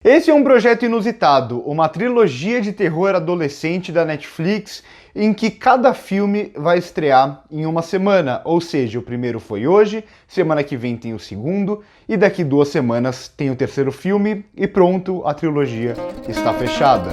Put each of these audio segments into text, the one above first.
Esse é um projeto inusitado, uma trilogia de terror adolescente da Netflix, em que cada filme vai estrear em uma semana, ou seja, o primeiro foi hoje, semana que vem tem o segundo, e daqui 2 semanas tem o terceiro filme, e pronto, a trilogia está fechada.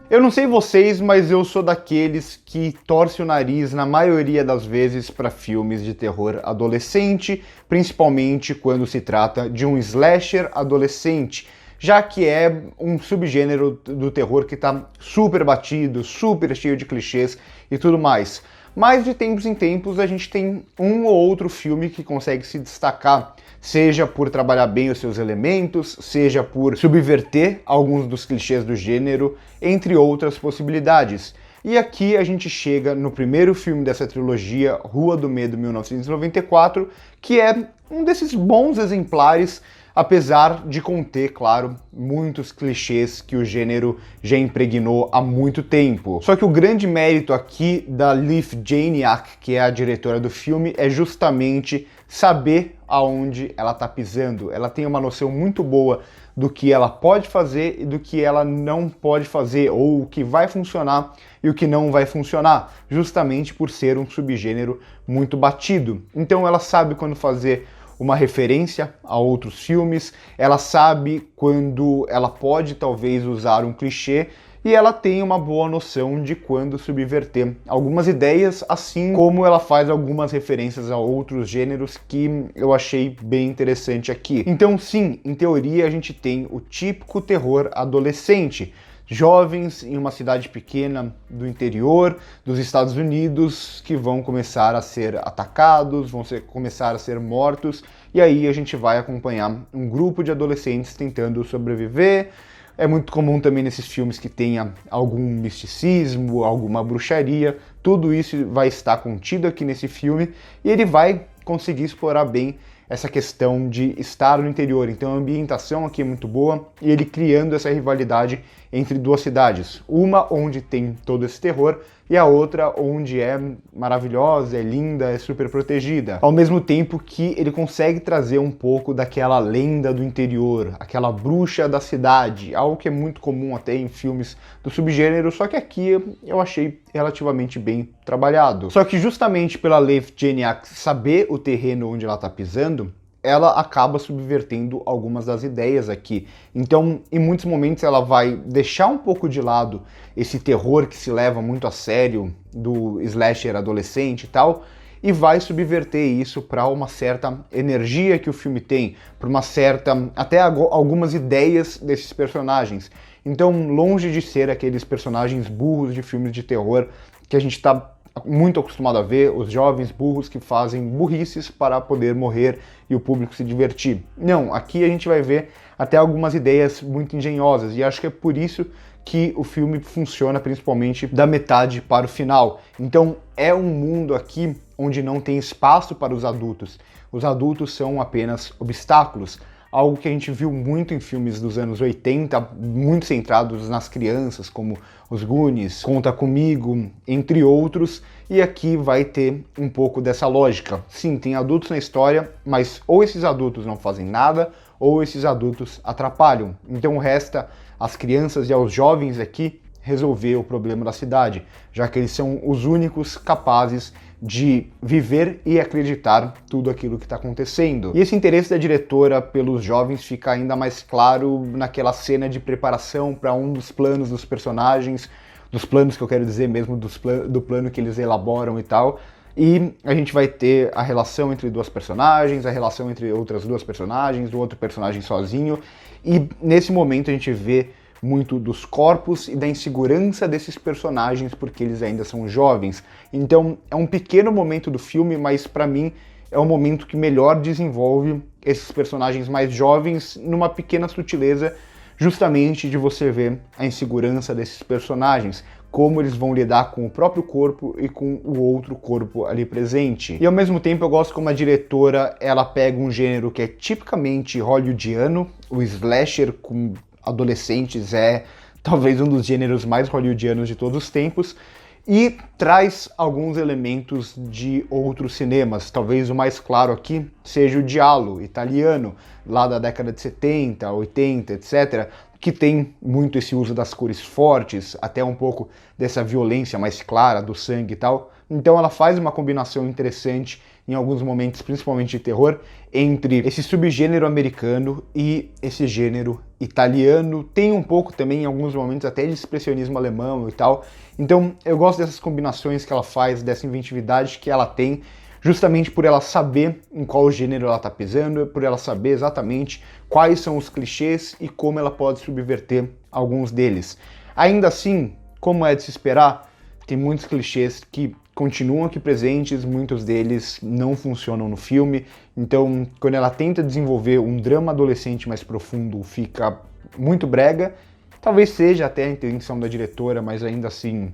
Eu não sei vocês, mas eu sou daqueles que torce o nariz na maioria das vezes para filmes de terror adolescente, principalmente quando se trata de um slasher adolescente, já que é um subgênero do terror que está super batido, super cheio de clichês e tudo mais. Mas de tempos em tempos a gente tem um ou outro filme que consegue se destacar, seja por trabalhar bem os seus elementos, seja por subverter alguns dos clichês do gênero, entre outras possibilidades. E aqui a gente chega no primeiro filme dessa trilogia, Rua do Medo 1994, que é um desses bons exemplares, apesar de conter, claro, muitos clichês que o gênero já impregnou há muito tempo. Só que o grande mérito aqui da Leigh Janiak, que é a diretora do filme, é justamente saber aonde ela tá pisando. Ela tem uma noção muito boa do que ela pode fazer e do que ela não pode fazer, ou o que vai funcionar e o que não vai funcionar, justamente por ser um subgênero muito batido. Então ela sabe quando fazer uma referência a outros filmes, ela sabe quando ela pode talvez usar um clichê, e ela tem uma boa noção de quando subverter algumas ideias, assim como ela faz algumas referências a outros gêneros que eu achei bem interessante aqui. Então sim, em teoria a gente tem o típico terror adolescente, jovens em uma cidade pequena do interior dos Estados Unidos que vão começar a ser atacados, começar a ser mortos, e aí a gente vai acompanhar um grupo de adolescentes tentando sobreviver. É muito comum também nesses filmes que tenha algum misticismo, alguma bruxaria, tudo isso vai estar contido aqui nesse filme, e ele vai conseguir explorar bem essa questão de estar no interior. Então a ambientação aqui é muito boa, e ele criando essa rivalidade entre duas cidades, uma onde tem todo esse terror e a outra onde é maravilhosa, é linda, é super protegida. Ao mesmo tempo que ele consegue trazer um pouco daquela lenda do interior, aquela bruxa da cidade, algo que é muito comum até em filmes do subgênero, só que aqui eu achei relativamente bem trabalhado. Só que justamente pela Leigh Janiak saber o terreno onde ela está pisando, ela acaba subvertendo algumas das ideias aqui. Então, em muitos momentos ela vai deixar um pouco de lado esse terror que se leva muito a sério do slasher adolescente e tal, e vai subverter isso para uma certa energia que o filme tem, para uma certa, até algumas ideias desses personagens. Então, longe de ser aqueles personagens burros de filmes de terror que a gente está muito acostumado a ver, os jovens burros que fazem burrices para poder morrer e o público se divertir. Não, aqui a gente vai ver até algumas ideias muito engenhosas, e acho que é por isso que o filme funciona principalmente da metade para o final. Então é um mundo aqui onde não tem espaço para os adultos. Os adultos são apenas obstáculos. Algo que a gente viu muito em filmes dos anos 80, muito centrados nas crianças, como Os Goonies, Conta Comigo, entre outros, e aqui vai ter um pouco dessa lógica. Sim, tem adultos na história, mas ou esses adultos não fazem nada, ou esses adultos atrapalham. Então resta às crianças e aos jovens aqui resolver o problema da cidade, já que eles são os únicos capazes de viver e acreditar tudo aquilo que está acontecendo. E esse interesse da diretora pelos jovens fica ainda mais claro naquela cena de preparação para um dos planos dos personagens, dos planos que eu quero dizer mesmo, do plano que eles elaboram e tal. E a gente vai ter a relação entre duas personagens, a relação entre outras duas personagens, o outro personagem sozinho, e nesse momento a gente vê muito dos corpos e da insegurança desses personagens porque eles ainda são jovens. Então é um pequeno momento do filme, mas para mim é o momento que melhor desenvolve esses personagens mais jovens numa pequena sutileza, justamente de você ver a insegurança desses personagens, como eles vão lidar com o próprio corpo e com o outro corpo ali presente. E ao mesmo tempo eu gosto como a diretora, ela pega um gênero que é tipicamente hollywoodiano, o slasher com adolescentes é talvez um dos gêneros mais hollywoodianos de todos os tempos, e traz alguns elementos de outros cinemas. Talvez o mais claro aqui seja o giallo italiano, lá da década de 70, 80, etc., que tem muito esse uso das cores fortes, até um pouco dessa violência mais clara do sangue e tal. Então ela faz uma combinação interessante em alguns momentos, principalmente de terror, entre esse subgênero americano e esse gênero italiano. Tem um pouco também, em alguns momentos, até de expressionismo alemão e tal. Então eu gosto dessas combinações que ela faz, dessa inventividade que ela tem, justamente por ela saber em qual gênero ela está pisando, por ela saber exatamente quais são os clichês e como ela pode subverter alguns deles. Ainda assim, como é de se esperar, tem muitos clichês que continuam aqui presentes, muitos deles não funcionam no filme, então quando ela tenta desenvolver um drama adolescente mais profundo, fica muito brega. Talvez seja até a intenção da diretora, mas ainda assim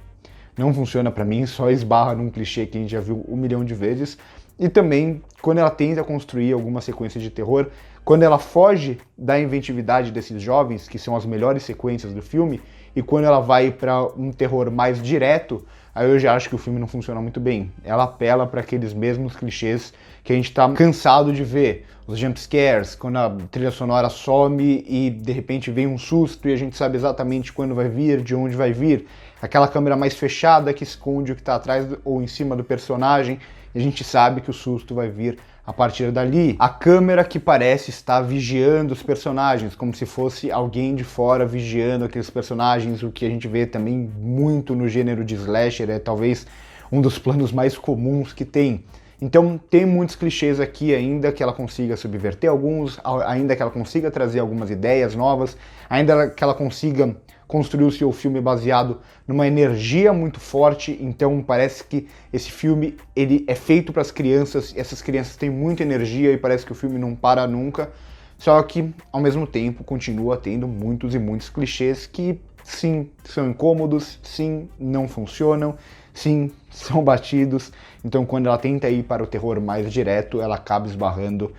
não funciona pra mim, só esbarra num clichê que a gente já viu 1 milhão de vezes. E também, quando ela tenta construir alguma sequência de terror, quando ela foge da inventividade desses jovens, que são as melhores sequências do filme, e quando ela vai para um terror mais direto, aí eu já acho que o filme não funciona muito bem. Ela apela para aqueles mesmos clichês que a gente tá cansado de ver. Os jump scares, quando a trilha sonora some e de repente vem um susto e a gente sabe exatamente quando vai vir, de onde vai vir. Aquela câmera mais fechada que esconde o que está atrás ou em cima do personagem, e a gente sabe que o susto vai vir a partir dali. A câmera que parece estar vigiando os personagens, como se fosse alguém de fora vigiando aqueles personagens, o que a gente vê também muito no gênero de slasher, é talvez um dos planos mais comuns que tem. Então tem muitos clichês aqui ainda que ela consiga subverter alguns, ainda que ela consiga trazer algumas ideias novas, ainda que ela consiga construir o seu filme baseado numa energia muito forte. Então parece que esse filme ele é feito para as crianças, essas crianças têm muita energia e parece que o filme não para nunca, só que ao mesmo tempo continua tendo muitos e muitos clichês que sim, são incômodos, sim, não funcionam, sim, são batidos. Então quando ela tenta ir para o terror mais direto, ela acaba esbarrando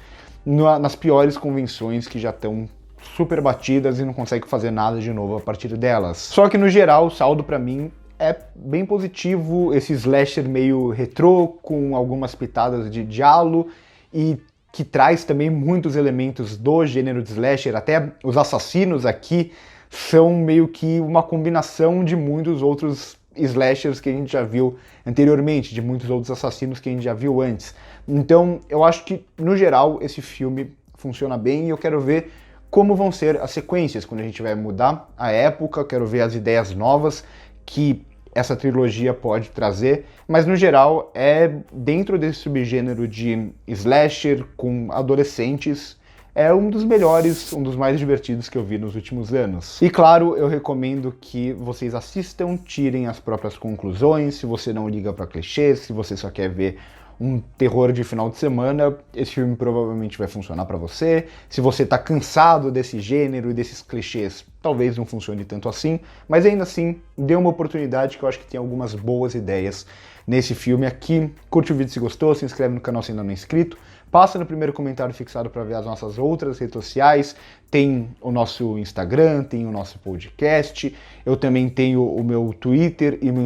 nas piores convenções que já estão super batidas e não consegue fazer nada de novo a partir delas. Só que no geral o saldo pra mim é bem positivo, esse slasher meio retrô, com algumas pitadas de giallo e que traz também muitos elementos do gênero de slasher, até os assassinos aqui são meio que uma combinação de muitos outros slashers que a gente já viu anteriormente, de muitos outros assassinos que a gente já viu antes. Então eu acho que no geral esse filme funciona bem e eu quero ver como vão ser as sequências, quando a gente vai mudar a época, quero ver as ideias novas que essa trilogia pode trazer, mas no geral é dentro desse subgênero de slasher com adolescentes, é um dos melhores, um dos mais divertidos que eu vi nos últimos anos. E claro, eu recomendo que vocês assistam, tirem as próprias conclusões, se você não liga para clichês, se você só quer ver um terror de final de semana, esse filme provavelmente vai funcionar para você. Se você tá cansado desse gênero e desses clichês, talvez não funcione tanto assim, mas ainda assim, dê uma oportunidade que eu acho que tem algumas boas ideias nesse filme aqui. Curte o vídeo se gostou, se inscreve no canal se ainda não é inscrito, passa no primeiro comentário fixado para ver as nossas outras redes sociais, tem o nosso Instagram, tem o nosso podcast, eu também tenho o meu Twitter e meu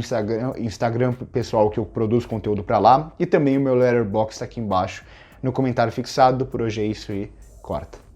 Instagram pessoal que eu produzo conteúdo para lá, e também o meu Letterboxd aqui embaixo no comentário fixado. Por hoje é isso e corta.